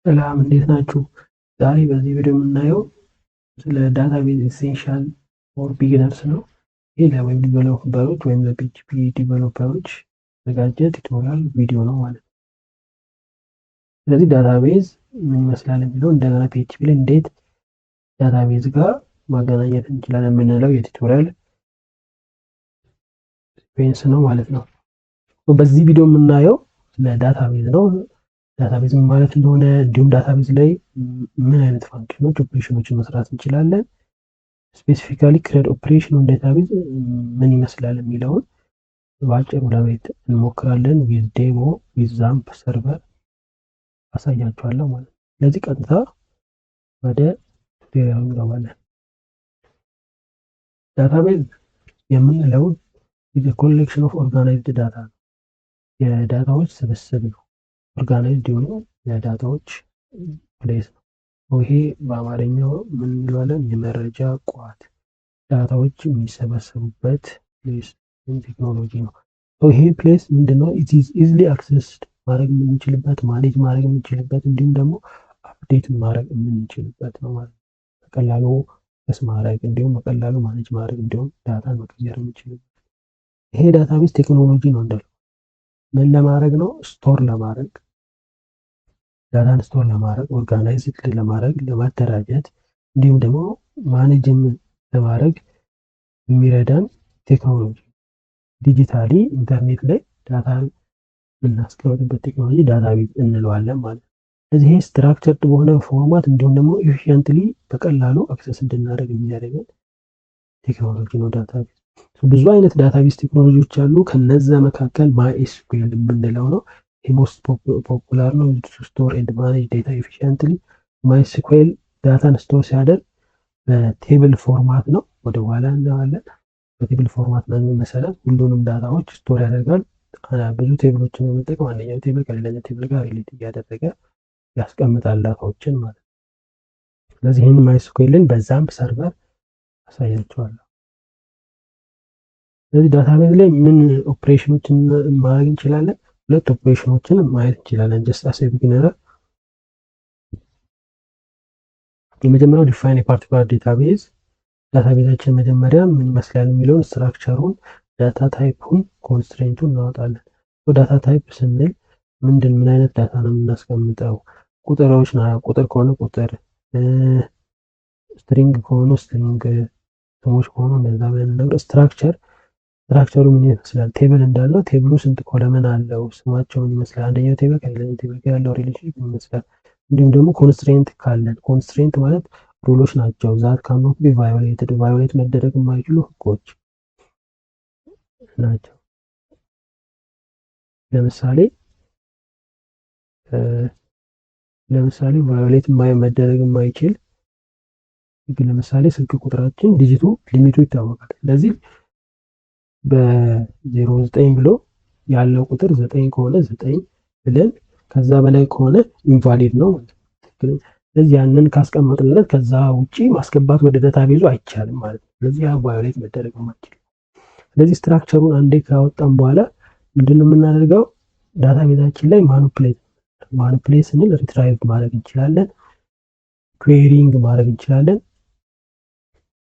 ሰላም እንዴት ናችሁ? ዛሬ በዚህ ቪዲዮ የምናየው ስለ ዳታቤዝ ኢሴንሻል ፎር ቢግነርስ ነው። ይህ ለዌብ ዲቨሎፐሮች ወይም ለፒኤችፒ ዲቨሎፐሮች የተዘጋጀ ቱቶሪያል ቪዲዮ ነው ማለት ነው። ስለዚህ ዳታቤዝ ምን ይመስላል የሚለው እንደገና ፒኤችፒ ላይ እንዴት ዳታቤዝ ጋር ማገናኘት እንችላለን የምንለው የቱቶሪያል ሲኩዌንስ ነው ማለት ነው። በዚህ ቪዲዮ የምናየው ስለ ዳታቤዝ ነው። ዳታቤዝ ምን ማለት እንደሆነ እንዲሁም ዳታቤዝ ላይ ምን አይነት ፋንክሽኖች ኦፕሬሽኖችን መስራት እንችላለን፣ ስፔሲፊካሊ ክሬድ ኦፕሬሽን ኦን ዳታቤዝ ምን ይመስላል የሚለውን በአጭሩ ለማየት እንሞክራለን። ዊዝ ዴሞ ዊዝ ዛምፕ ሰርቨር አሳያችኋለሁ ማለት ነው። ስለዚህ ቀጥታ ወደ ቱቶሪያሉ እንገባለን። ዳታቤዝ የምንለው ኮሌክሽን ኦፍ ኦርጋናይዝድ ዳታ ነው። የዳታዎች ስብስብ ነው። ኦርጋናይዝድ የሆኑ የዳታዎች ፕሌስ ነው። ይሄ በአማርኛው ምን እንለዋለን? የመረጃ ቋት፣ ዳታዎች የሚሰበሰቡበት ፕሌስ ቴክኖሎጂ ነው። ይሄ ፕሌስ ምንድነው? ኢት ኢዝ ኢዝሊ አክሰስድ ማድረግ የምንችልበት፣ ማኔጅ ማድረግ የምንችልበት እንዲሁም ደግሞ አፕዴት ማድረግ የምንችልበት ነው ማለት ነው። በቀላሉ ስ ማድረግ እንዲሁም በቀላሉ ማኔጅ ማድረግ እንዲሁም ዳታን መቀየር የምንችልበት ይሄ ዳታቤዝ ቴክኖሎጂ ነው። እንዳለው ምን ለማድረግ ነው? ስቶር ለማድረግ ዳታን ስቶር ለማድረግ ኦርጋናይዝድ ለማድረግ ለማደራጀት እንዲሁም ደግሞ ማኔጅም ለማድረግ የሚረዳን ቴክኖሎጂ ዲጂታሊ ኢንተርኔት ላይ ዳታ የምናስቀምጥበት ቴክኖሎጂ ዳታቤዝ እንለዋለን ማለት ነው። ስለዚህ ይሄ ስትራክቸርድ በሆነ ፎርማት እንዲሁም ደግሞ ኤፊሽንትሊ በቀላሉ አክሰስ እንድናደርግ የሚያደርገን ቴክኖሎጂ ነው ዳታቤዝ። ብዙ አይነት ዳታቤዝ ቴክኖሎጂዎች አሉ። ከነዛ መካከል ማይኤስኩኤል የምንለው ነው። ሞስት ፖፑላር ነው። ስቶር ኤንድ ማኔጅ ዴታ ኤፊሽንትሊ። ማይኤስኩኤል ዳታን ስቶር ሲያደርግ በቴብል ፎርማት ነው። ወደ ኋላ እናያለን። በቴብል ፎርማት መሰረት ሁሉንም ዳታዎች ስቶር ያደርጋል። ብዙ ቴብሎችን በመጠቀም አንደኛው ቴብል ከሌላኛው ቴብል ጋር ሪሌት እያደረገ ያስቀምጣል ዳታዎችን ማለት ነው። ስለዚህ ይህን ማይኤስኩኤልን በዛምፕ ሰርቨር አሳያቸዋለሁ። ስለዚህ ዳታቤዝ ላይ ምን ኦፕሬሽኖችን ማድረግ እንችላለን? ሁለት ኦፕሬሽኖችን ማየት እንችላለን። ጀስት አስ ቢጊነር የመጀመሪያው ዲፋይን የፓርቲኩላር ዳታቤዝ፣ ዳታቤዛችን መጀመሪያ ምን ይመስላል የሚለውን ስትራክቸሩን፣ ዳታ ታይፑን፣ ኮንስትሬንቱን እናወጣለን። ዳታ ታይፕ ስንል ምን አይነት ዳታ ነው የምናስቀምጠው? ቁጥሮች ቁጥር ከሆነ ቁጥር፣ ስትሪንግ ከሆኑ ስትሪንግ፣ ስሞች ከሆኑ እንደዛ ብለን ነበር። ስትራክቸሩ ምን ይመስላል? ቴብል እንዳለው ቴብሉ ስንት ኮለመን አለው? ስማቸው ምን ይመስላል? አንደኛው ቴብል ከሌላኛው ቴብል ጋር ያለው ሪሌሽንሺፕ ምን ይመስላል? እንዲሁም ደግሞ ኮንስትሬንት ካለን፣ ኮንስትሬንት ማለት ሩሎች ናቸው። ዛት ካኖት ቢ ቫዮሌትድ፣ ቫዮሌት መደረግ የማይችሉ ህጎች ናቸው። ለምሳሌ ቫዮሌት መደረግ የማይችል ለምሳሌ ስልክ ቁጥራችን ዲጂቱ ሊሚቱ ይታወቃል። ስለዚህ በ09 ብሎ ያለው ቁጥር 9 ከሆነ 9 ብለን ከዛ በላይ ከሆነ ኢንቫሊድ ነው ማለት ነው። ስለዚህ ያንን ካስቀመጥንለት ከዛ ውጪ ማስገባት ወደ ዳታቤዙ አይቻልም ማለት ነው። ስለዚህ ያ ቫዮሌት መደረግ የማይችል። ስለዚህ ስትራክቸሩን አንዴ ካወጣን በኋላ ምንድነው የምናደርገው? ዳታቤዛችን ላይ ማኒፕሌት ስንል ሪትራይቭ ማድረግ እንችላለን፣ ኩዌሪንግ ማድረግ እንችላለን።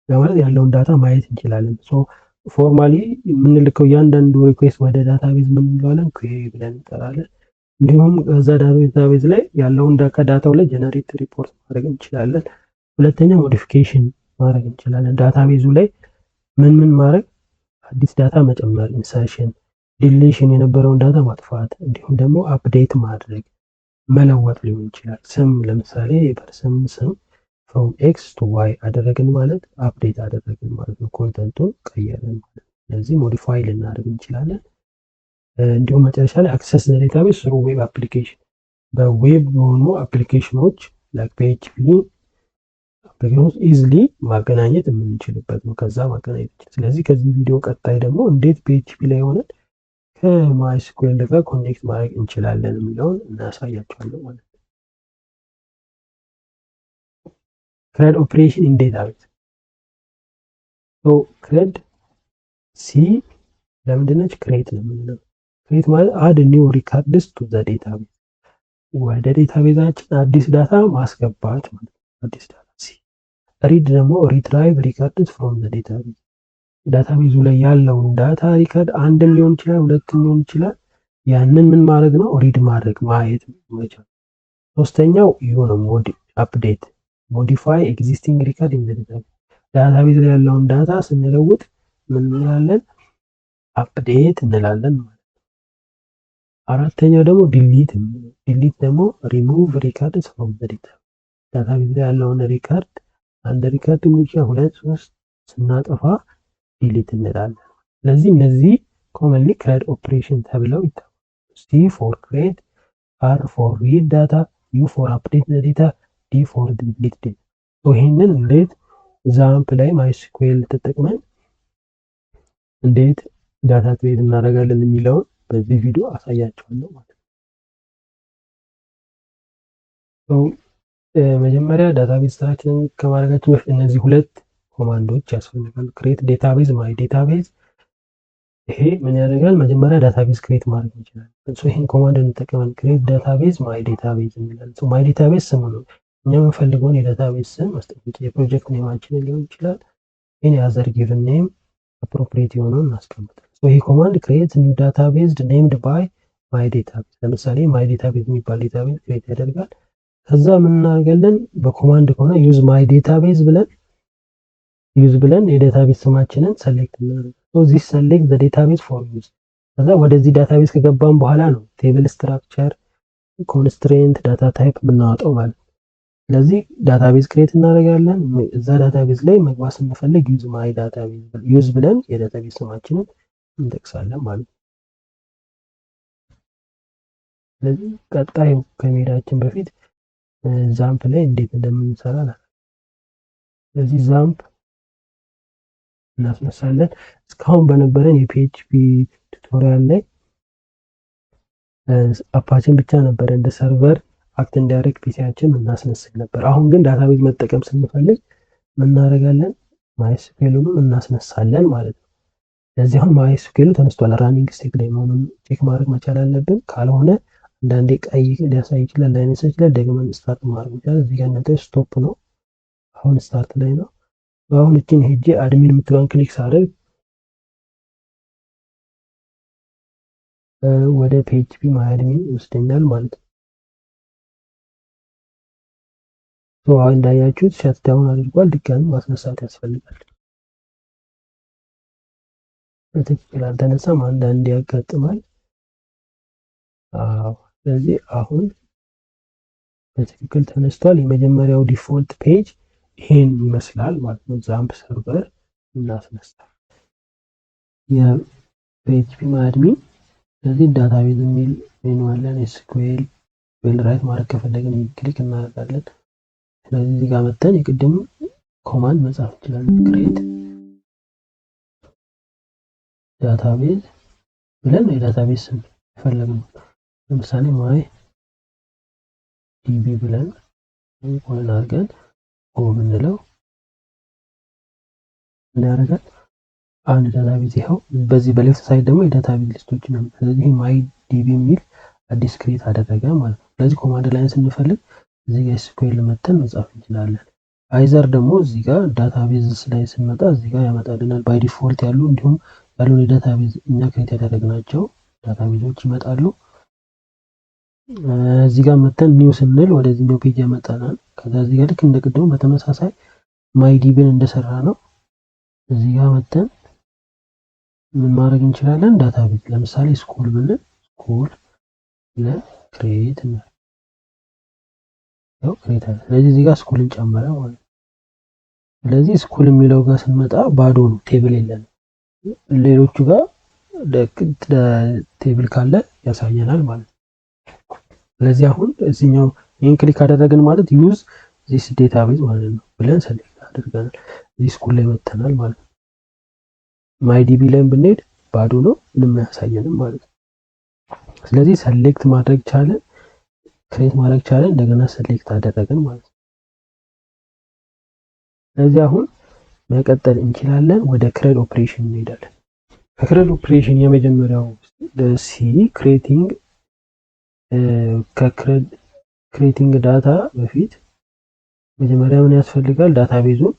ማለት ያለውን ዳታ ማየት እንችላለን። ፎርማሊ የምንልከው እያንዳንዱ ሪኩዌስት ወደ ዳታቤዝ ምን እንለዋለን? ኩዌሪ ብለን እንጠራለን። እንዲሁም ከዛ ዳታቤዝ ላይ ያለውን ከዳታው ላይ ጀነሬት ሪፖርት ማድረግ እንችላለን። ሁለተኛ ሞዲፊኬሽን ማድረግ እንችላለን። ዳታቤዙ ላይ ምን ማድረግ? አዲስ ዳታ መጨመር፣ ኢንሰርሽን፣ ዲሌሽን፣ የነበረውን ዳታ ማጥፋት፣ እንዲሁም ደግሞ አፕዴት ማድረግ መለወጥ ሊሆን ይችላል። ስም ለምሳሌ የፐርሰን ስም ፍሮም ኤክስ ቱ ዋይ አደረግን ማለት አፕዴት አደረግን ማለት ነው። ኮንተንቱን ቀየርን ማለት ነው። ስለዚህ ሞዲፋይ ልናደርግ እንችላለን። እንዲሁም መጨረሻ ላይ አክሰስ ዳታቤዝ ስሩ ዌብ አፕሊኬሽን፣ በዌብ የሆኑ አፕሊኬሽኖች ላይክ ፒኤችፒ አፕሊኬሽኖች ኢዝሊ ማገናኘት የምንችልበት ነው። ከዛ ማገናኘት ይችላል። ስለዚህ ከዚህ ቪዲዮ ቀጣይ ደግሞ እንዴት ፒኤችፒ ላይ ሆነን ከማይስኩኤል ጋር ኮኔክት ማድረግ እንችላለን የሚለውን እናሳያቸዋለን ማለት ነው። ክሬድ ኦፕሬሽን ኢን ዳታቤዝ ክሬድ ሲ ለምንድነች ክሬት ለምንድነው? ክሬት ማለት አድ ኒው ሪካርድስ ቱ ዘ ዳታቤዝ። ወደ ዴታቤዛችን አዲስ ዳታ ማስገባት ማለት ነው። አዲስ ዳታ ሪድ ደግሞ ሪትራይቭ ሪከርድስ ፍሮም ዘ ዴታቤዝ ዳታቤዙ ላይ ያለውን ዳታ ሪከርድ አንድም ሊሆን ይችላል፣ ሁለትም ሊሆን ይችላል። ያንን ምን ማድረግ ነው? ሪድ ማድረግ ማየት መቻል። ሶስተኛው የሆነ አፕዴት ሞዲፋይ ኤግዚስቲንግ ሪከርድ ኢን ዘ ዴታቤዝ ዳታቤዝ ላይ ያለውን ዳታ ስንለውጥ ምን እንላለን? አፕዴት እንላለን ማለት ነው። አራተኛው ደግሞ ዲሊት ደግሞ ሪሙቭ ሪከርድስ ፍሮም ዘ ዴታቤዝ ዳታቤዝ ላይ ያለውን ሪከርድ አንድ ሪከርድ ብቻ 2 3 ስናጠፋ ዲሊት እንላለን። ስለዚህ እነዚህ ኮመንሊ ክሬድ ኦፕሬሽን ተብለው ይታወቃሉ። ሲ ፎር ክሬት፣ አር ፎር ሪድ ዳታ፣ ዩ ፎር አፕዴት ዳታ፣ ዲ ፎር ዲሊት ዳታ። ይሄንን እንዴት ዛምፕ ላይ ማይስኩዌል ተጠቅመን እንዴት ዳታ ክሬት እናደርጋለን የሚለውን በዚህ ቪዲዮ አሳያችኋለሁ ማለት ነው። መጀመሪያ ዳታቤዝ ስራችንን ከማድረጋችን በፊት እነዚህ ሁለት ኮማንዶች ያስፈልጋሉ። ክሬት ዴታቤዝ፣ ማይ ዴታቤዝ። ይሄ ምን ያደርጋል? መጀመሪያ ዳታቤዝ ክሬት ማድረግ እንችላለን። ይሄን ኮማንድ እንጠቀማለን። ክሬት ዳታቤዝ ማይ ዴታቤዝ እንላለን። ማይ ዴታቤዝ ስሙ ነው። እኛ የምንፈልገውን የዳታቤዝ ስም መስጠት እንችላለን። የፕሮጀክት ኔማችንን ሊሆን ይችላል። ይሄን የአዘር ጊቭን ኔም አፕሮፕሪየት የሆነውን እናስቀምጣለን። ይሄ ኮማንድ ክሬት ኒው ዳታቤዝ ኔምድ ባይ ማይ ዴታቤዝ። ለምሳሌ ማይ ዴታቤዝ የሚባል ዴታቤዝ ክሬት ያደርጋል። ከዛ ምን እናደርጋለን? በኮማንድ ከሆነ ዩዝ ማይ ዴታቤዝ ብለን የዳታቤዝ ስማችንን ሰሌክት እናደርጋለን። ዚስ ሰሌክት ዘ ዴታቤዝ ፎር ዩዝ። ከዛ ወደዚህ ዳታቤዝ ከገባን በኋላ ነው ቴብል ስትራክቸር፣ ኮንስትሬንት፣ ዳታ ታይፕ የምናወጣው ማለት ነው። ስለዚህ ዳታቤዝ ክሬት እናደርጋለን። እዛ ዳታቤዝ ላይ መግባት ስንፈልግ ዩዝ ማይ ዳታቤዝ ዩዝ ብለን የዳታቤዝ ስማችንን እንጠቅሳለን ማለት ነው። ስለዚህ ቀጣይ ከመሄዳችን በፊት ዛምፕ ላይ እንዴት እንደምንሰራ ነው። ስለዚህ ዛምፕ እናስነሳለን። እስካሁን በነበረን የፒኤችፒ ቱቶሪያል ላይ አፓችን ብቻ ነበረ እንደ ሰርቨር አክት እንዲያደርግ ፒሲያችን እናስነስል ነበር። አሁን ግን ዳታቤዝ መጠቀም ስንፈልግ ምን እናደርጋለን? ማይስኩዌሉንም እናስነሳለን ማለት ነው። ስለዚህ አሁን ማይስኩዌሉ ተነስቷል። ራኒንግ ስቴት ላይ መሆኑን ቼክ ማድረግ መቻል አለብን። ካልሆነ አንዳንዴ ቀይ ሊያሳይ ይችላል፣ ላይነሳ ይችላል። ደግመን ስታርት ማድረግ ይችላል። እዚህ ጋር እናንተ ስቶፕ ነው። አሁን ስታርት ላይ ነው። አሁን እቺን ሄጄ አድሚን የምትለውን ክሊክ ሳደርግ ወደ ፒኤችፒ ማይ አድሚን ይወስደኛል ማለት ነው። አሁን እንዳያችሁት ሸት ዳውን አድርጓል። ድጋሚ ማስነሳት ያስፈልጋል። በትክክል አልተነሳም፣ አንዳንዴ ያጋጥማል። ስለዚህ አሁን በትክክል ተነስቷል። የመጀመሪያው ዲፎልት ፔጅ ይሄን ይመስላል ማለት ነው። ዛምፕ ሰርቨር እናስነሳ የፒኤችፒ ማይ አድሚን። ስለዚህ ዳታቤዝ የሚል ሜኑ አለን። ኤስኩኤል ራይት ማድረግ ከፈለግን ክሊክ እናደርጋለን። ስለዚህ እዚህ ጋር መተን የቅድም ኮማንድ መጻፍ እንችላለን። ክሬት ዳታቤዝ ብለን የዳታቤዝ ስም የፈለግነው ለምሳሌ ማይ ዲቢ ብለን ኮለን አድርገን ጎ ብንለው እንዳያደርጋል አንድ ዳታቤዝ ይኸው። በዚህ በሌፍት ሳይድ ደግሞ የዳታቤዝ ሊስቶች ነው። ስለዚህ ማይ ዲቢ የሚል አዲስ ክሬት አደረገ ማለት ነው። ስለዚህ ኮማንድ ላይን ስንፈልግ እዚህ ጋር ኤስኩኤል መተን መጻፍ እንችላለን። አይዘር ደግሞ እዚህ ጋር ዳታቤዝ ላይ ስንመጣ እዚህ ጋር ያመጣልናል። ባይ ዲፎልት ያሉ እንዲሁም ያሉን የዳታቤዝ እኛ ክሬት ያደረግናቸው ዳታቤዞች ይመጣሉ። እዚህ ጋር መተን ኒው ስንል ወደዚህኛው ፔጅ ያመጣናል። ከዛ እዚህ ጋር ልክ እንደቀደሙ በተመሳሳይ ማይ ዲቢን እንደሰራ ነው እዚህ ጋር መተን ምን ማድረግ እንችላለን? ዳታቤዝ ለምሳሌ ስኩል ብለን ስኩል ብለን ክሬት ነው ክሬት አለ። ስለዚህ እዚህ ጋር ስኩልን ጨመረ ማለት ነው። ስለዚህ ስኩል የሚለው ጋር ስንመጣ ባዶ ነው፣ ቴብል የለንም። ሌሎቹ ጋር ቴብል ካለ ያሳየናል ማለት ነው። ስለዚህ አሁን እዚህኛው ይሄን ክሊክ አደረግን ማለት ዩዝ ዚስ ዴታቤዝ ማለት ነው ብለን ሰሌክት አድርገናል። እዚህ ስኩል ላይ መተናል ማለት ነው። ማይ ዲቢ ላይ ብንሄድ ባዶ ነው፣ ምንም አያሳየንም ማለት ነው። ስለዚህ ሰሌክት ማድረግ ቻለን፣ ክሬት ማድረግ ቻለን፣ እንደገና ሰሌክት አደረግን ማለት ነው። ስለዚህ አሁን መቀጠል እንችላለን። ወደ ክሬድ ኦፕሬሽን እንሄዳለን። ከክሬድ ኦፕሬሽን የመጀመሪያው ሲ ክሬቲንግ ከክሬድ ክሬቲንግ ዳታ በፊት መጀመሪያ ምን ያስፈልጋል? ዳታቤዙን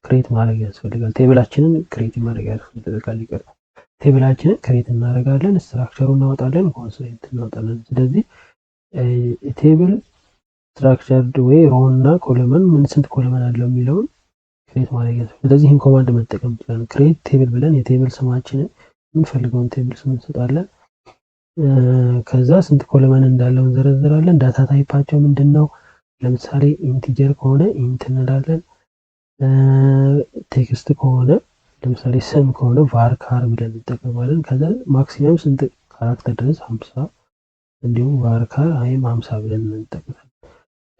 ክሬት ማድረግ ያስፈልጋል። ቴብላችንን ክሬት ማድረግ ያስፈልጋል። ይቀርታል። ቴብላችንን ክሬት እናደርጋለን፣ ስትራክቸሩን እናወጣለን፣ ኮንስትሬንት እናወጣለን። ስለዚህ ቴብል ስትራክቸርድ ወይ ሮ እና ኮለመን ምን ስንት ኮለመን አለው የሚለውን ክሬት ማድረግ ያስፈልጋል። ስለዚህ ይህን ኮማንድ መጠቀም እንችላለን። ክሬት ቴብል ብለን የቴብል ስማችንን የምንፈልገውን ቴብል ስም እንሰጣለን። ከዛ ስንት ኮለመን እንዳለው እንዘረዝራለን። ዳታ ታይፓቸው ምንድን ነው? ለምሳሌ ኢንቲጀር ከሆነ ኢንት እንላለን። ቴክስት ከሆነ ለምሳሌ ስም ከሆነ ቫርካር ብለን እንጠቀማለን። ከዛ ማክሲመም ስንት ካራክተር ድረስ 50 እንዲሁም ቫርካር አይም 50 ብለን እንጠቀማለን።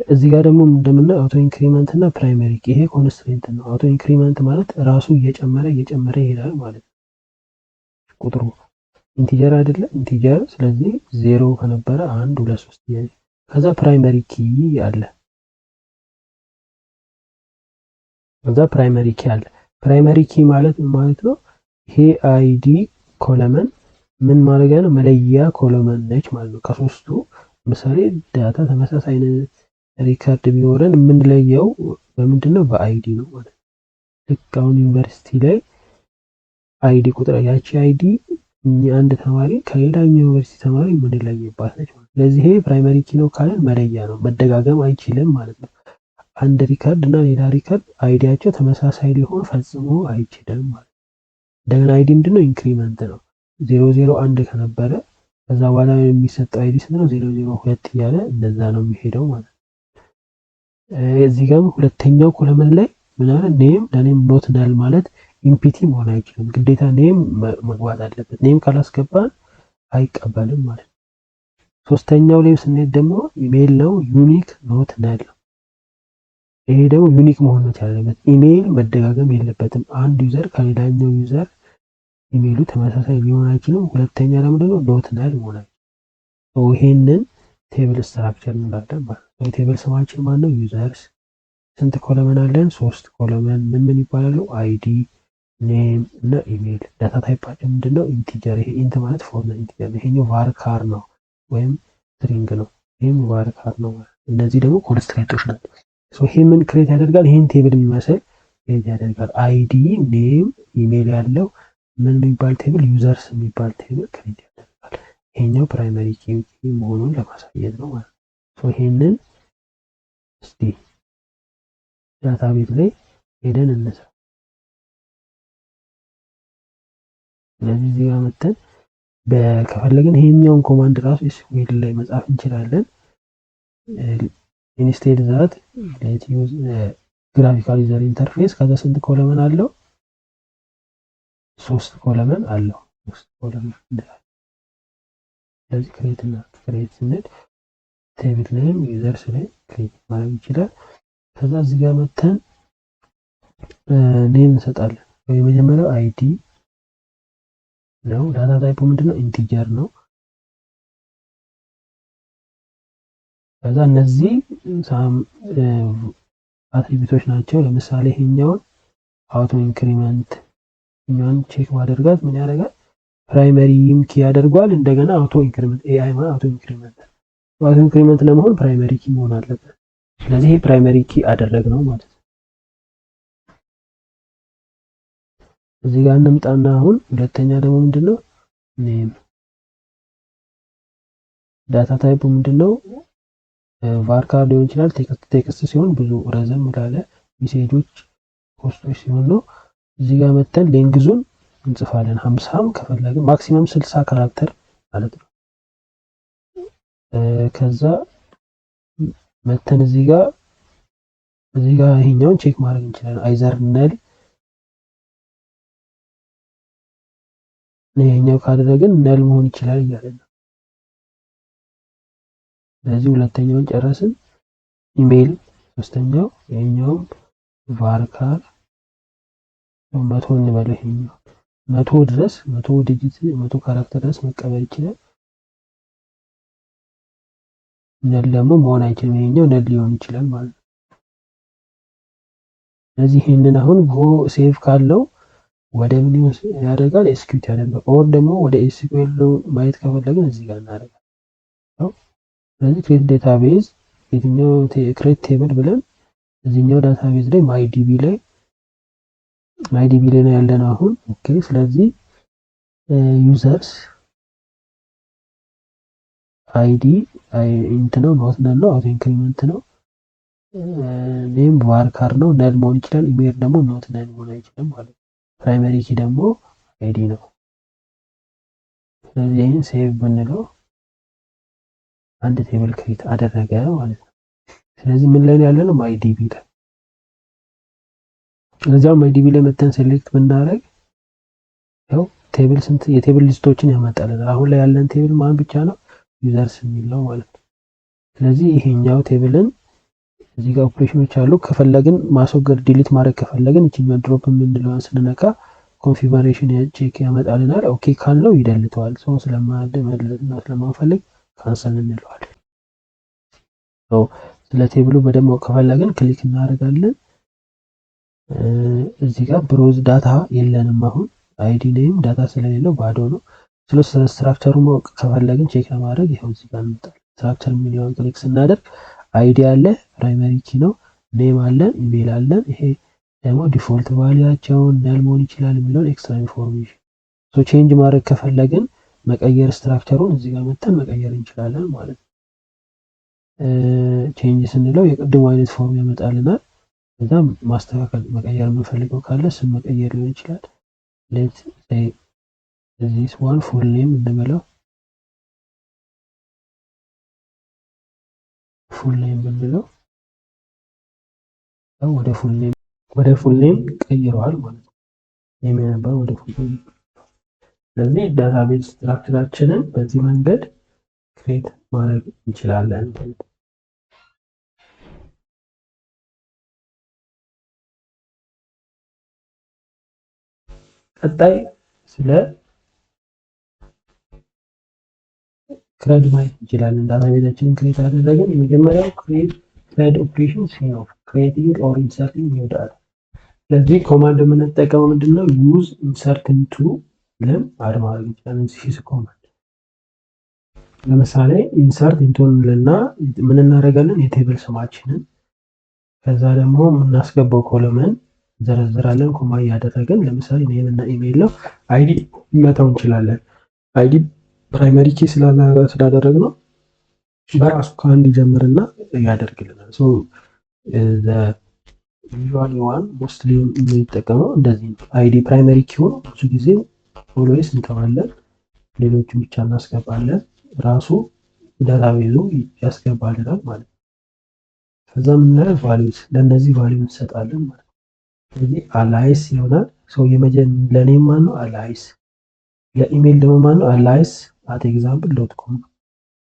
እዚህ ጋር ደግሞ እንደምናየው አውቶ ኢንክሪመንት እና ፕራይመሪ ኪ፣ ይሄ ኮንስትሬንት ነው። አውቶ ኢንክሪመንት ማለት ራሱ እየጨመረ ይሄዳል ማለት ነው። ቁጥሩ ኢንቲጀር አይደለ? ኢንቲጀር ስለዚህ 0 ከነበረ 1 2 3 ያለ። ከዛ ፕራይመሪ ኪ አለ። ፕራይመሪ ኪ ማለት ነው? ይሄ አይዲ ኮለመን ምን ማድረጊያ ነው? መለያ ኮለመን ነች ማለት ነው። ከሶስቱ ለምሳሌ ዳታ ተመሳሳይ ሪከርድ ቢኖረን የምንለየው በምንድነው? በአይዲ ነው ማለት ነው። ልክ አሁን ዩኒቨርሲቲ ላይ አይዲ ቁጥር ያቺ አይዲ አንድ ተማሪ ከሌላኛው ዩኒቨርሲቲ ተማሪ የምንለይባት ነች ማለት ነው። ስለዚህ ይሄ ፕራይመሪ ኪ ነው ካለን መለያ ነው፣ መደጋገም አይችልም ማለት ነው። አንድ ሪከርድ እና ሌላ ሪከርድ አይዲያቸው ተመሳሳይ ሊሆን ፈጽሞ አይችልም ማለት ነው። እንደገና አይዲ ምንድነው? ኢንክሪመንት ነው። 001 ከነበረ ከዛ በኋላ የሚሰጠው አይዲ ስንት ነው? 002 እያለ እንደዛ ነው የሚሄደው ማለት ነው። እዚህ ጋር ሁለተኛው ኮለመን ላይ ምን አለ? ኔም ለኔም ኖት ናል ማለት ኢምፒቲ መሆን አይችልም። ግዴታ ኔም መግባት አለበት። ኔም ካላስገባን አይቀበልም ማለት ነው። ሶስተኛው ላይ ስንሄድ ደግሞ ኢሜይል ነው። ዩኒክ ኖት ናል ነው። ይሄ ደግሞ ዩኒክ መሆን መቻል አለበት። ኢሜይል መደጋገም የለበትም። አንድ ዩዘር ከሌላኛው ዩዘር ኢሜይሉ ተመሳሳይ ሊሆን አይችልም። ሁለተኛ ደግሞ ኖት ናል መሆን አይችልም። ይሄንን ቴብል ስትራክቸር እንላለን ማለት ነው። ቴብል ስማችን ማነው? ዩዘርስ። ስንት ኮለመን አለን? 3 ኮለመን። ምን ይባላሉ? አይዲ፣ ኔም እና ኢሜይል። ዳታ ታይፓችን ምንድነው? ኢንቲጀር። ይሄ ኢንት ማለት ፎር ነው፣ ኢንቲጀር ነው። ይሄኛው ቫርካር ነው ወይም ስትሪንግ ነው። ይሄም ቫርካር ነው። እነዚህ ደግሞ ኮንስትሬንቶች ናቸው። ይሄ ምን ክሬት ያደርጋል? ይሄን ቴብል የሚመስል ክሬት ያደርጋል። አይዲ፣ ኔም፣ ኢሜይል ያለው ምን የሚባል ቴብል? ዩዘርስ የሚባል ቴብል ክሬት ያደርጋል። ይሄኛው ፕራይመሪ ኪ መሆኑን ለማሳየት ነው ማለት ነው። ይሄንን እስቲ ዳታቤዝ ላይ ሄደን እንስራ። ስለዚህ እዚህ ጋር መተን ከፈለግን ይሄኛውን ኮማንድ ራሱ ኤስኪዩኤል ላይ መጻፍ እንችላለን። ኢንስቴድ ዛት ሌት ዩዝ ግራፊካል ዩዘር ኢንተርፌስ። ከዛ ስንት ኮለመን አለው? 3 ኮለመን አለው። 3 ኮለመን ስለዚህ ክሬት ስንል ቴብል ኔም ዩዘርስ ላይ ክሬት ማድረግ ይችላል። ከዛ እዚህ ጋር መተን ኔም እንሰጣለን። የመጀመሪያው አይዲ ነው። ዳታ ታይፑ ምንድነው? ኢንቲጀር ነው። ከዛ እነዚህ አትሪቢዩቶች ናቸው። ለምሳሌ ይሄኛውን አውቶ ኢንክሪመንት እኛን ቼክ ማድረጋት ምን ያደርጋል? ፕራይመሪ ኪ ያደርጓል። እንደገና አውቶ ኢንክሪመንት ኤአይ ማለት አውቶ ኢንክሪመንት ለመሆን ፕራይመሪ ኪ መሆን አለበት። ስለዚህ ይሄ ፕራይመሪ ኪ አደረግ ነው ማለት ነው። እዚህ ጋር እንምጣና አሁን ሁለተኛ ደግሞ ምንድነው? ኔም። ዳታ ታይፑ ምንድነው? ቫርካር ሊሆን ይችላል። ቴክስት ሲሆን ብዙ ረዘም ያለ ሜሴጆች ፖስቶች ሲሆን ነው። እዚህ ጋር መተን ሌንግዙን እንጽፋለን 50 ከፈለግን ማክሲመም 60 ካራክተር ማለት ነው። ከዛ መተን እዚህ ጋር ይሄኛውን ቼክ ማድረግ እንችላለን። አይዘር ነል ይሄኛው ካደረግን ነል መሆን ይችላል እያለ ነው። ስለዚህ ሁለተኛውን ጨረስን። ኢሜይል ሶስተኛው፣ ይሄኛው ቫርካር 100 እንበለው። ይሄኛው 100 ድረስ 100 ዲጂት 100 ካራክተር ድረስ መቀበል ይችላል። ነል ደግሞ መሆን አይችልም። ይሄኛው ነል ሊሆን ይችላል ማለት ነው። ስለዚህ ይሄንን አሁን ጎ ሴቭ ካለው ወደ ምን ያደርጋል? ኤስኪዩት ያደርጋል። ኦር ደግሞ ወደ ኤስኪዩኤል ማየት ከፈለግን እዚህ ጋር እናደርጋለን። ስለዚህ ክሬት ዴታቤዝ የትኛው ክሬት ቴብል ብለን እዚህኛው ዳታቤዝ ላይ ማይዲቢ ላይ ነው ያለነው አሁን። ኦኬ ስለዚህ ዩዘርስ አይዲ ኢንት ነው ኖት ነል ነው አውቶ ኢንክሪመንት ነው ኔም ዋርካር ነው ነል መሆን ይችላል። ኢሜል ደግሞ ኖት ነል መሆን አይችልም ማለት ነው። ፕራይመሪ ኪ ደግሞ አይዲ ነው። ስለዚህ ይህን ሴቭ ብንለው አንድ ቴብል ክሬት አደረገ ማለት ነው። ስለዚህ ምን ላይ ያለ ነው? ማይዲቢ ላይ። እዚያው ማይዲቢ ላይ መተን ሴሌክት ብናደርግ ያው ቴብል ስንት የቴብል ሊስቶችን ያመጣልናል። አሁን ላይ ያለን ቴብል ማን ብቻ ነው? ዩዘርስ የሚለው ማለት ነው። ስለዚህ ይሄኛው ቴብልን እዚህ ጋር ኦፕሬሽኖች አሉ። ከፈለግን ማስወገድ ዲሊት ማድረግ ከፈለግን እቺኛው ድሮፕ የምንለውን ስንነካ ኮንፊግሬሽን ቼክ ያመጣልናል። ኦኬ ካልነው ይደልተዋል። ሰው ስለማደመድለትና ስለማንፈልግ ካንሰል እንለዋለን። ስለ ቴብሉ በደንብ ከፈለግን ክሊክ እናደርጋለን። እዚህ ጋር ብሮዝ ዳታ የለንም አሁን አይዲ ኔም ዳታ ስለሌለው ባዶ ነው። ስለ ስትራክቸሩ ማወቅ ከፈለግን ቼክ ለማድረግ ይሄው እዚህ ጋር እንመጣለን። ስትራክቸር የሚለውን ክሊክ ስናደርግ አይዲ አለ፣ ፕራይመሪ ኪ ነው፣ ኔም አለ፣ ኢሜል አለ። ይሄ ደግሞ ዲፎልት ቫልዩአቸውን ነል መሆን ይችላል የሚለውን ኤክስትራ ኢንፎርሜሽን ሶ ቼንጅ ማድረግ ከፈለግን መቀየር ስትራክቸሩን እዚህ ጋር መተን መቀየር እንችላለን ማለት ነው። ቼንጅ ስንለው የቅድሙ አይነት ፎርም ያመጣልናል። በዛም ማስተካከል መቀየር የምንፈልገው ካለ ስም መቀየር ሊሆን ይችላል። ሌት ሴይ this one full name እንበለው ፉል ኔም ብንለው ወደ ፉል ኔም ቀይረዋል ማለት ነው። የሚያነባው ወደ ፉል ኔም። ስለዚህ ዳታቤዝ ስትራክቸራችንን በዚህ መንገድ ክሬት ማድረግ እንችላለን። ቀጣይ ስለ ክሬድ ማየት እንችላለን። ዳታቤዛችንን ክሬት አደረግን። የመጀመሪያው ክሬድ ኦፕሬሽን ሲኖር ክሬቲንግ ኦር ኢንሰርቲንግ ኒው ዳታ። ስለዚህ ኮማንድ የምንጠቀመው ምንድነው? ዩዝ ኢንሰርት ኢንቱ ብለን አድ ማድረግ እንችላለን። ዚስ ኮማንድ ለምሳሌ ኢንሰርት ኢንቱ እንልና ምን እናደርጋለን? የቴብል ስማችንን ከዛ ደግሞ የምናስገባው ኮለመን ዘረዝራለን ኮማ እያደረግን። ለምሳሌ ኔም እና ኢሜል ነው። አይዲ መተው እንችላለን። አይዲ ፕራይመሪ ኪ ስላደረግነው በራሱ ከአንድ ይጀምርና ያደርግልናል። ሶ ዘ ዩዥዋሊ ዋን ሞስትሊ የሚጠቀመው እንደዚህ ነው። አይዲ ፕራይመሪ ኪውን ብዙ ጊዜ ኦልዌይስ እንተዋለን፣ ሌሎቹን ብቻ እናስገባለን። ራሱ ዳታቤዙ ያስገባልናል ማለት ነው። ከዛ የምናየው ቫልዩስ ለእነዚህ ቫልዩ እንሰጣለን ማለት ነው። ስለዚህ አላይስ ይሆናል። ሶ ለኔም ማን ነው? አላይስ። ለኢሜል ደግሞ ማን ነው? አላይስ at example.com።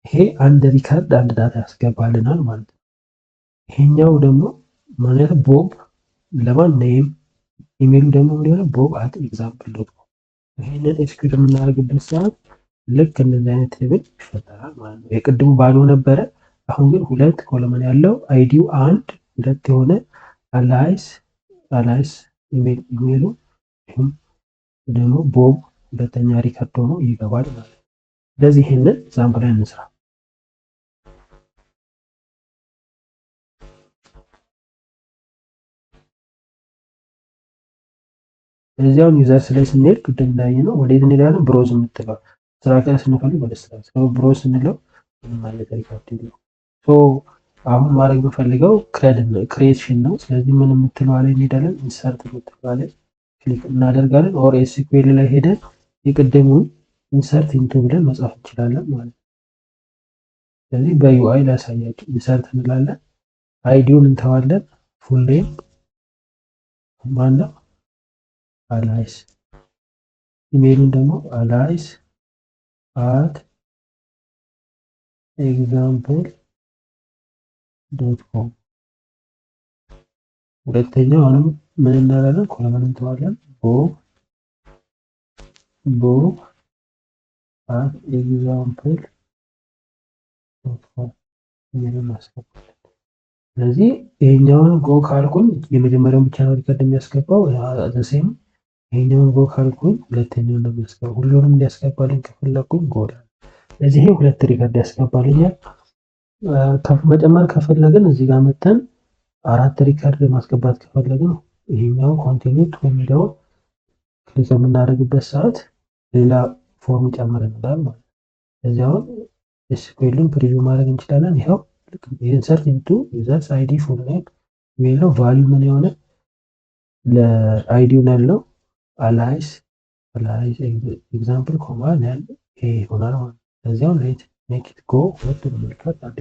ይሄ አንድ ሪከርድ አንድ ዳታ ያስገባልናል ማለት ነው። ይሄኛው ደግሞ ማለት ቦብ ለማን ኔም፣ ኢሜሉ ደግሞ ምን ይሆናል? ቦብ at example.com። ይሄንን ኤክስኪዩት የምናደርግበት ሰዓት ልክ እንደዚህ አይነት ቴብል ይፈጠራል ማለት ነው። የቅድሙ ባዶ ነበረ። አሁን ግን ሁለት ኮለመን ያለው አይዲው አንድ ሁለት የሆነ አላይስ ኢሜሉ ይሄም ደግሞ ቦብ ሁለተኛ ሪከርድ ሆኖ ይገባል ማለት ነው። ስለዚህ ይሄንን ኤግዛምፕል ላይ እንስራ። እዚያውን ዩዘርስ ላይ ስንሄድ ቅድም እንዳየነው ወዴት እንሄዳለን? ብሮዝ የምትለው ስትራክቸር ስንፈልግ ወደ ስትራክቸር ብሮዝ ስንለው ምንም አይነት ሪከርድ የለውም። ሶ አሁን ማድረግ የምፈልገው ክሬሽን ነው። ስለዚህ ምን የምትለው ላይ እንሄዳለን? ኢንሰርት የምትለው ላይ ክሊክ እናደርጋለን። ኦር ኤስኪዩኤል ላይ ሄደን የቅድሙን ኢንሰርት ኢንቱ ብለን መጻፍ እንችላለን ማለት ነው። ስለዚህ በዩአይ ላሳያችሁ። ኢንሰርት እንላለን፣ አይዲውን እንተዋለን፣ ፉል ኔም ማነው? አላይስ፣ ኢሜይሉን ደግሞ አላይስ at example.com። ሁለተኛው አሁንም ምን እናደርጋለን? ኮለመን እንተዋለን፣ ቦብ at example.com የሚለውን ማስገባለን። ስለዚህ ይሄኛውን ጎ ካልኩኝ የመጀመሪያውን ብቻ ነው ሪከርድ የሚያስገባው ዘሴም። ይሄኛውን ጎ ካልኩኝ ሁለተኛውን ነው የሚያስገባው። ሁሉንም እንዲያስገባልኝ ከፈለኩኝ ጎ። ስለዚህ ይሄ ሁለት ሪከርድ ያስገባልኛል። መጨመር ከፈለግን እዚህ ጋር መተን 4 ሪከርድ ማስገባት ከፈለግን ይሄኛው ኮንቲኒው የሚለውን ክሊክ በምናደርግበት ሰዓት ሌላ ፎርም ጨምረናል ማለት ነው። ስለዚህ አሁን ኤስኩኤልን ፕሪቪው ማድረግ እንችላለን። ይኸው ኢንሰርት ኢንቱ ዩዘርስ አይዲ ፉል ኔም የሚለው ቫልዩ ምን የሆነ ለአይዲውን ያለው አላይስ ኤግዛምፕል ኮማ ያለ ይሄ ይሆናል ማለት ነው። ስለዚህ አሁን ሌት ሜክ ኢት ጎ ሁለቱን መልካት አንዴ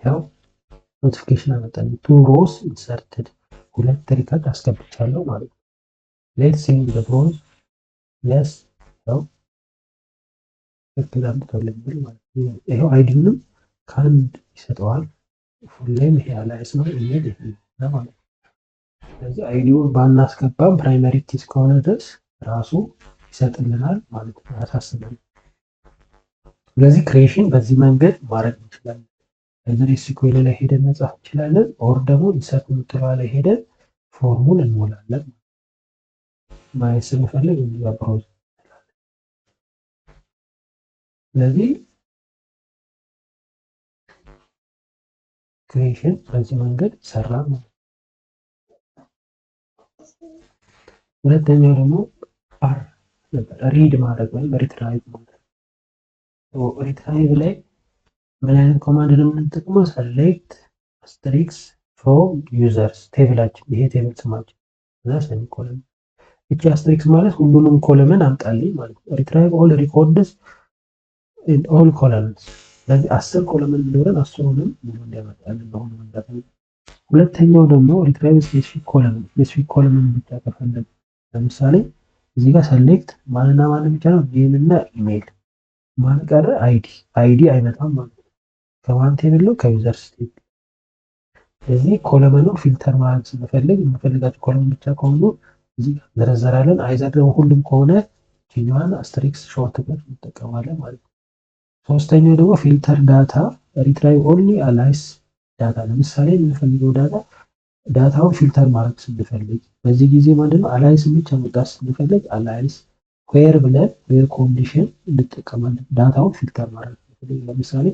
ያው ኖቲፊኬሽን አመጣልኝ ቱ ሮስ ኢንሰርትድ ሁለት ሪከርድ አስገብቻለሁ ማለት ነው። ሌትስ ሲ ዘ ሮስ የስ ያው ትክክል አምጥቶልኛል ማለት ነው። ይሄው አይዲውንም ከአንድ ይሰጠዋል። ሁሌም ይሄ አላይስ ነው ኢሜል ይሄ ነው ማለት ነው። ስለዚህ አይዲውን ባናስገባም ፕራይመሪ ኪ እስከሆነ ድረስ ራሱ ይሰጥልናል ማለት ነው። ያሳስባል። ስለዚህ ክሬሽን በዚህ መንገድ ማድረግ እንችላለን። እዚህ ኤስኩኤል ላይ ሄደን መጻፍ እንችላለን። ኦር ደግሞ ኢንሰርት የምትለዋ ላይ ሄደን ፎርሙን እንሞላለን። ማየት ስንፈልግ እዚህ ጋር ብሮዝ እንላለን። ስለዚህ ክሬሽን በዚህ መንገድ ይሰራል ማለት ነው። ሁለተኛው ደግሞ ሪድ ማድረግ ወይም ሪትራይቭ ማድረግ። ሪትራይቭ ላይ ምን አይነት ኮማንድ ነው የምንጠቅመው? ሰሌክት አስትሪክስ ፍሮም ዩዘርስ ቴብላችን፣ ይሄ ቴብል ስማችን እዛ ሰሚኮለን። እቺ አስትሪክስ ማለት ሁሉንም ኮለምን አምጣልኝ ማለት ነው። ሪትራይቭ ኦል ሪኮርድስ ኢን ኦል ኮለምንስ። ስለዚህ 10 ኮለምን ቢኖረን 10ንም ሙሉ እንዲያመጣልን ነው ማለት ነው። ሁለተኛው ደግሞ ሪትራይቭ ስፔሲፊክ ኮለምን፣ ስፔሲፊክ ኮለምን ብቻ ከፈለግ ለምሳሌ እዚህ ጋር ሰሌክት ማንና ማን ብቻ ነው ኔም እና ኢሜል፣ ማን ቀረ አይዲ አይመጣም ማለት ነው። ከማን ቴብል ነው? ከዩዘርስ ቴብል። ስለዚህ ኮለመኑን ፊልተር ማድረግ ስንፈልግ የምንፈልጋቸው ኮለመን ብቻ ከሆኑ እዚህ ዘረዘራለን። አይዘር ደግሞ ሁሉም ከሆነ ጂኒዋን አስትሪክስ ሾርት ከት እንጠቀማለን ማለት ነው። ሶስተኛው ደግሞ ፊልተር ዳታ ሪትራይቭ ኦንሊ አላይስ ዳታ። ለምሳሌ የምንፈልገው ዳታውን ፊልተር ማድረግ ስንፈልግ በዚህ ጊዜ ምንድነው አላይስን ብቻ መውጣት ስንፈልግ አላይስ ዌር ብለን ዌር ኮንዲሽን እንጠቀማለን። ዳታውን ፊልተር ማድረግ ስንፈልግ ለምሳሌ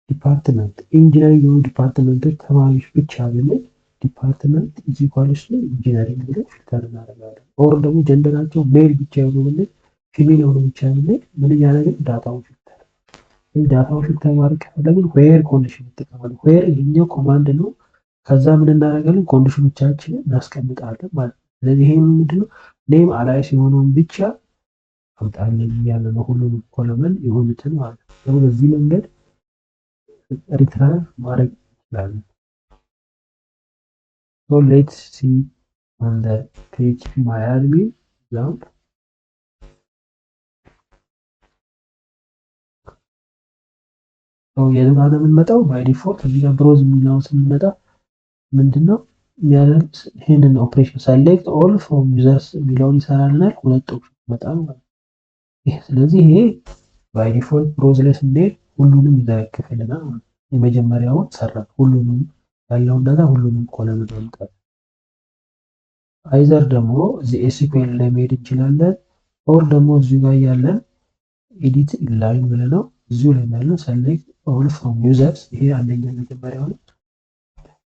ዲፓርትመንት ኢንጂነሪንግ የሆኑ ዲፓርትመንቶች ተማሪዎች ብቻ ብንል ዲፓርትመንት ኢዝ ኢኳልስ ቱ ኢንጂነሪንግ ብለን ፊልተር እናደርጋለን። ኦር ደግሞ ጀንደራቸው ሜል ብቻ የሆኑ ብንል ፊሜል የሆኑ ብቻ ብንል ምን እያደረግን ዳታውን ፊልተር። ዳታውን ፊልተር ማድረግ ከፈለግን ዌር ኮንዲሽን እንጠቀማለን። ዌር ይሄኛው ኮማንድ ነው። ከዛ ምን እናደርጋለን? ኮንዲሽኖቻችንን እናስቀምጣለን ማለት ነው። ስለዚህ ይሄ ምንድነው ኔም አላይስ የሆነውን ብቻ አምጣለን እያለ ነው ሁሉንም ኮለመን የሆኑትን ማለት ነው። በዚህ መንገድ ሪትራይቭ ማድረግ እንችላለን። So let's see on the PHP MyAdmin example. የት ጋር ነው የምንመጣው? ባይ ዲፎልት እዚህ ጋር ብሮዝ የሚለውን ስንመጣ ምንድነው የሚያደርግ? ይሄንን ኦፕሬሽን ሰሌክት ኦል ፍሮም ዩዘርስ የሚለውን ይሰራልናል። ሁለት ኦፕሽን ይመጣል ማለት ነው። ስለዚህ ይሄ ባይ ዲፎልት ብሮዝ ላይ ስንሄድ ሁሉንም ይዘረግፍልናል ማለት ነው። የመጀመሪያውን ሰራ ሁሉንም ያለውን ዳታ ሁሉንም ኮለምን ማምጣት። አይዘር ደግሞ እዚህ ኤስኩኤል ላይ መሄድ እንችላለን። ኦር ደግሞ እዚሁ ጋር ያለን ኤዲት ኢንላይን ብለነው እዚሁ ላይ ያለን ሰሌክት ኦል ፍሮም ዩዘርስ። ይሄ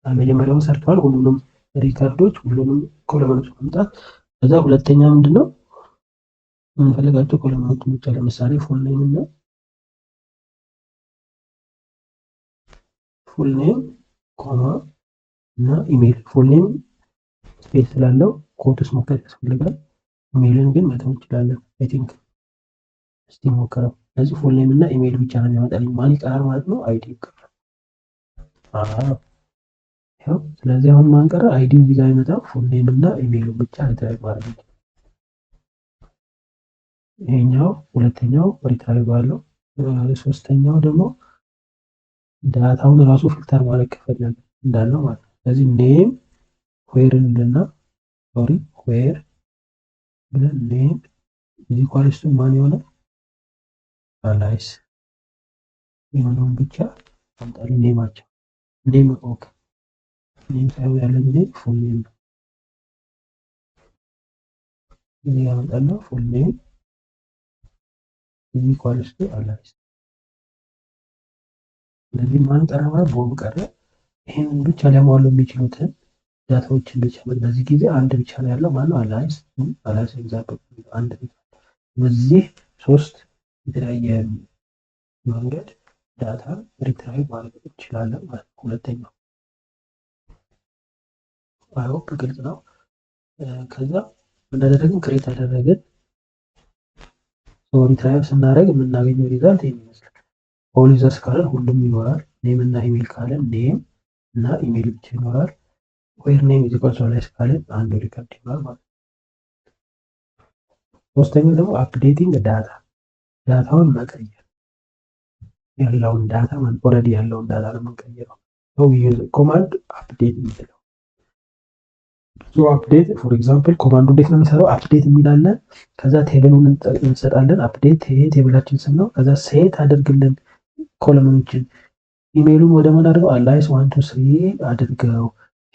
አንደኛውን ሰርተዋል። ሁሉንም ሪከርዶች ሁሉንም ኮለመኖች ማምጣት። ከዛ ሁለተኛ ምንድነው የምንፈልጋቸው ኮለመኖች ብቻ ለምሳሌ ፉል ኔም እና ፉል ኔም ኮማ እና ኢሜል። ፉል ኔም ስፔስ ስላለው ኮድስ መክተት ያስፈልጋል። ኢሜልን ግን መተው እንችላለን። አይ ቲንክ እስቲ ሞክረው። ስለዚህ ፉል ኔም እና ኢሜል ብቻ ነው የሚያመጣልኝ። ማን ይቀራል ማለት ነው? አይዲ ይቀራል። ያው ስለዚህ አሁን ማን ቀረ? አይዲ እዚህ ጋር ይመጣል። ፉል ኔም እና ኢሜሉ ብቻ ሪትራይቭ ማድረግ ነው። ይሄኛው ሁለተኛው ሪትራይቭ አለው። ሶስተኛው ደግሞ ዳታውን ራሱ ፊልተር ማድረግ ከፈለግን እንዳለው ማለት ነው። ስለዚህ ኔም ዌርን እና ዌር ብለን ኔም ኢዝ ኢኳልስ ቱ ማን የሆነ አላይስ የሆነውን ብቻ አምጣልኝ። ኔማቸው ኔም ኦኬ ኔም ሳይሆን ያለን ኔም ፉል ኔም ነው። እዚህ ያመጣለው ፉል ኔም ኢዝ ኢኳልስ ቱ አላይስ ስለዚህ ማን ቀረ ማለት ቦብ ቀረ። ይህንን ብቻ ሊያሟሉ የሚችሉትን ዳታዎችን ብቻ በዚህ ጊዜ አንድ ብቻ ነው ያለው ማነው አላይስ ኤግዛምፕል አንድ ብቻ። በዚህ ሶስት የተለያየ መንገድ ዳታ ሪትራይቭ ማድረግ እንችላለን ማለት ነው። ሁለተኛው አይሆፕ ግልጽ ነው። ከዛ እንዳደረግን ክሬት አደረግን። ሪትራይቭ ስናደርግ የምናገኘው ሪዛልት ይሄን ይመስላል። ኦል ዩዘርስ ካለን ሁሉም ይኖራል። ኔም እና ኢሜል ካለን ኔም እና ኢሜል ብቻ ይኖራል። ዌር ኔም ኢዝ ኢኳል ቱ አላይስ ካለን አንዱ ሪከርድ ይኖራል ማለት ነው። ሶስተኛው ደግሞ አፕዴቲንግ ዳታውን መቀየር ያለውን ዳታ ኦልሬዲ ያለውን ዳታ ነው የምንቀይረው። ኮማንድ አፕዴት የሚለው አፕዴት ፎር ኤግዛምፕል ኮማንዱ እንዴት ነው የሚሰራው? አፕዴት የሚላለ ከዛ ቴብሉን እንሰጣለን። አፕዴት ቴብላችን ስም ነው። ከዛ ሴት አድርግልን ኮለመኖችን ኢሜይሉን ወደ ምን አድርገው አላይስ 1 2 3 አድርገው።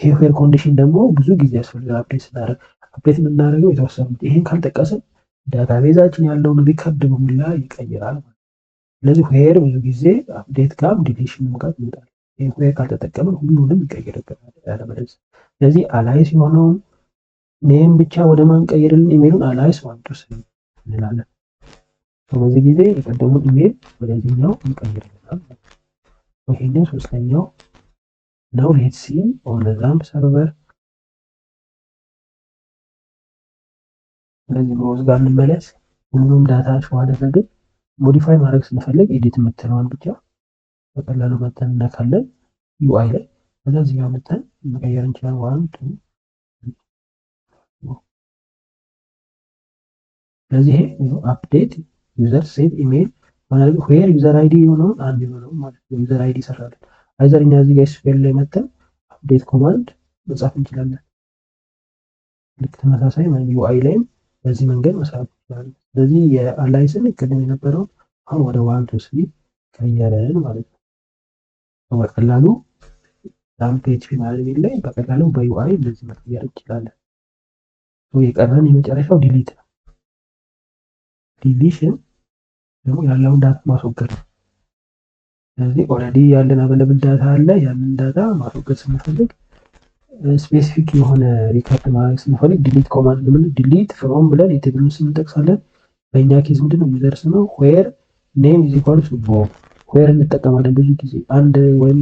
ሄር ኮንዲሽን ደግሞ ብዙ ጊዜ ያስፈልጋል። አፕዴት ስናደርግ አፕዴት የምናደርገው የተወሰኑት ይሄን ካልጠቀስን ዳታቤዛችን ያለውን ሪከርድ በሙላ ይቀይራል ማለት ነው። ስለዚህ ሄር ብዙ ጊዜ አፕዴት ጋር ዲሊሽንም ጋር ይመጣል። ሄር ካልተጠቀምን ሁሉንም ይቀይርብናል ያለበለዚያ። ስለዚህ አላይስ የሆነውን ኔም ብቻ ወደ ማንቀይርልን ኢሜይሉን አላይስ 1 2 3 እንላለን። በዚህ ጊዜ የቀደሙን ኢሜይል ወደዚህኛው ይቀይርልናል። ይሄኛው ሶስተኛው ነው። ሌትስ ሲ ኦን ዘ ዛምፕ ሰርቨር። ስለዚህ ብሮዝ ጋር እንመለስ። ሁሉንም ዳታ ሾው አደረግን። ሞዲፋይ ማድረግ ስንፈልግ ኤዲት የምትለዋን ብቻ በቀላሉ መተን እናካለን ዩአይ ላይ። ከዛ እዚህ ጋር መተን መቀየር እንችላለን። 1 2 ስለዚህ ይሄ አፕዴት ዩዘር ሴት ኢሜይል ማለት ዌር ዩዘር አይዲ የሆነውን አንድ የሆነውን ማለት ነው። ዩዘር አይዲ ይሰራል። አይዘር እኛ እዚህ ጋር ኤስኩኤል ላይ መተን አፕዴት ኮማንድ መጻፍ እንችላለን። ልክ ተመሳሳይ ማለት ዩአይ ላይም በዚህ መንገድ መስራት እንችላለን። ስለዚህ የአላይስን ቅድም የነበረው አሁን ወደ 1 2 3 ቀየረን ማለት ነው። በቀላሉ ዛምፕ ፒኤችፒ ማለት ላይ በቀላሉ በዩአይ እንደዚህ መቀየር እንችላለን። የቀረን የመጨረሻው ዲሊት ነው። ዲሊሽን ደግሞ ያለውን ዳታ ማስወገድ ነው። ስለዚህ ኦልሬዲ ያለን አቬለብል ዳታ አለ። ያንን ዳታ ማስወገድ ስንፈልግ ስፔሲፊክ የሆነ ሪከርድ ማድረግ ስንፈልግ ዲሊት ኮማንድ ምን ዲሊት ፍሮም ብለን የቴብሉን ስም እንጠቅሳለን። በእኛ ኬዝ ምንድነው የሚደርስ ነው ዌር ኔም ኢዝ ኢኳል ቱ ቦብ ዌር እንጠቀማለን ብዙ ጊዜ አንድ ወይም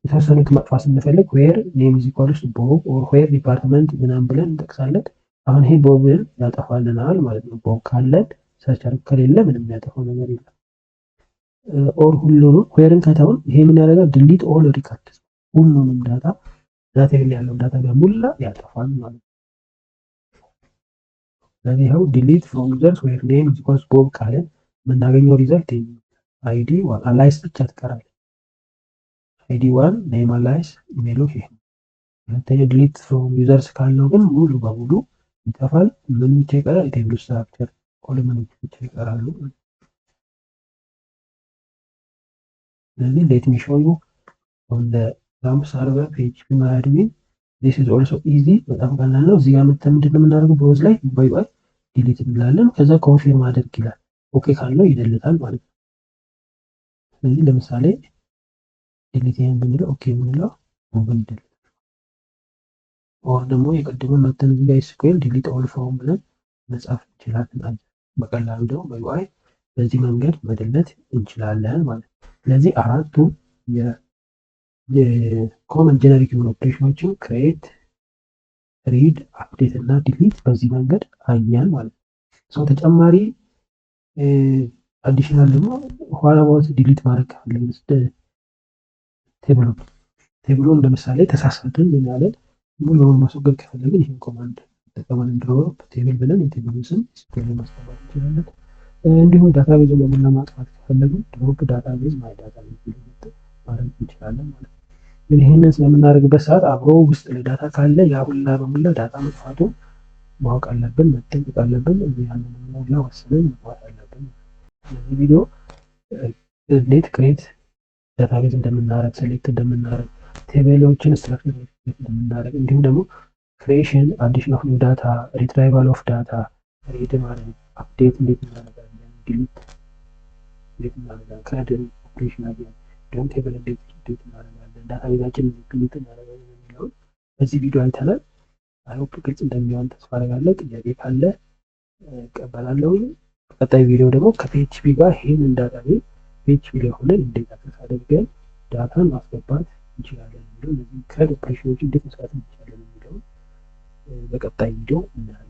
የተወሰኑት ማጥፋት ስንፈልግ ዌር ኔም ኢዝ ኢኳል ቱ ቦብ ኦር ዌር ዲፓርትመንት ምናምን ብለን እንጠቅሳለን። አሁን ይሄ ቦብን ያጠፋልናል ማለት ነው። ቦብ ካለን ሰርች አድርግ ከሌለ ምንም ያጠፋው ነገር የለም። ኦር ሁሉንም ዌርን ከተውን ይሄ ምን ያደርጋል? ዲሊት ኦል ሪከርድ ሁሉንም ዳታ ቴብል ያለው ዳታ በሙላ ያጠፋል ማለት ነው። ስለዚህ ይኸው ዲሊት ፍሮም ዩዘርስ ዌር ኔም ኢዝ ኢኳል ቱ ቦብ ካለን የምናገኘው ሪዛልት አይዲ ዋን አላይስ ብቻ ትቀራለች። አይዲ ዋን ኔም አላይስ ኢሜይሉ ይሄ ነው። ሁለተኛው ዲሊት ፍሮም ዩዘርስ ካለው ግን ሙሉ በሙሉ ይጠፋል። ምን ብቻ ይቀራል? የቴብል ስትራክቸር ኮለመኖች ብቻ ይቀራሉ። ስለዚህ ሌት ሚ ሾው ዩ ኦን ዘ ዛምፕ ሰርቨር ፒኤችፒ ማይ አድሚን ዚስ ኢዝ ኦልሶ ኢዚ። በጣም ቀላል ነው። እዚህ ጋር መተን ምንድን ነው የምናደርገው? ብሮዝ ላይ ባይ ዲሊት እንላለን። ከዛ ኮንፊርም አድርግ ይላል። ኦኬ ካለው ይደልታል ማለት ነው። ስለዚህ ለምሳሌ ዲሊት ይሄን ብንለው ኦኬ ብንለው ጉግል ይደልታል። ኦር ደግሞ የቀድሞን መተን እዚህ ጋር ኤስኩኤል ዲሊት ኦል ፍሮም ብለን መጻፍ እንችላለን። በቀላሉ ደግሞ በዩአይ በዚህ መንገድ መደለት እንችላለን ማለት ነው። ስለዚህ አራቱ የኮመን ጀነሪክ የሆኑ ኦፕሬሽኖችን ክሬት፣ ሪድ፣ አፕዴት እና ዲሊት በዚህ መንገድ አያን ማለት ነው። ሰው ተጨማሪ አዲሽናል ደግሞ ኋላ ባውት ዲሊት ማድረግ ከፈለግን ቴብሉን ለምሳሌ ተሳሳትን ምናለን ሙሉ በሙሉ ማስወገድ ከፈለግን ይህን ኮማንድ ተጠቅመን ድሮፕ ቴብል ብለን የቴብሉን ስም ስፔል ማስገባት እንችላለን። እንዲሁም ዳታቤዝ በሙላ ማጥፋት ከፈለግን ድሮፕ ዳታቤዝ ማይ ዳታቤዝ ብለን ማድረግ እንችላለን ማለት ነው። ግን ይህንን ስለምናደርግበት ሰዓት አብሮ ውስጥ ለዳታ ካለ ያ ሁላ በሙላ ዳታ መጥፋቱ ማወቅ አለብን፣ መጠንቀቅ አለብን። እዚህ ያንን ሙላ ወስነን መጥፋት አለብን። ስለዚህ ቪዲዮ እንዴት ክሬት ዳታቤዝ እንደምናደርግ ሴሌክት እንደምናደርግ ቴብሎችን ስትራክቸር እንደምናደርግ እንዲሁም ደግሞ ክሬሽን አዲሽን ኦፍ ኒው ዳታ ሪትራይቫል ኦፍ ዳታ ሪድ ማድረግ አፕዴት እንዴት እናደርጋለን ዲሊት እንዴት እናደርጋለን ክሬድ ኦፕሬሽን አገኝ እንዲሁም ቴብል እንዴት እናደርጋለን፣ ዳታቤዛችን እንዴት እናደርጋለን የሚለውን በዚህ ቪዲዮ አይተናል። አይሆፕ ግልጽ እንደሚሆን ተስፋ አደርጋለሁ። ጥያቄ ካለ እቀበላለሁ። በቀጣይ ቪዲዮ ደግሞ ከፒኤችፒ ጋር ይህንን ዳታቤዝ ፒኤችፒ ላይ ሆነን እንዴት አክሰስ አድርገን ዳታን ማስገባት እንችላለን የሚለው፣ እነዚህ ክረድ ኦፕሬሽኖች እንዴት መስራት እንችላለን የሚለውን በቀጣይ ቪዲዮ እናያለን።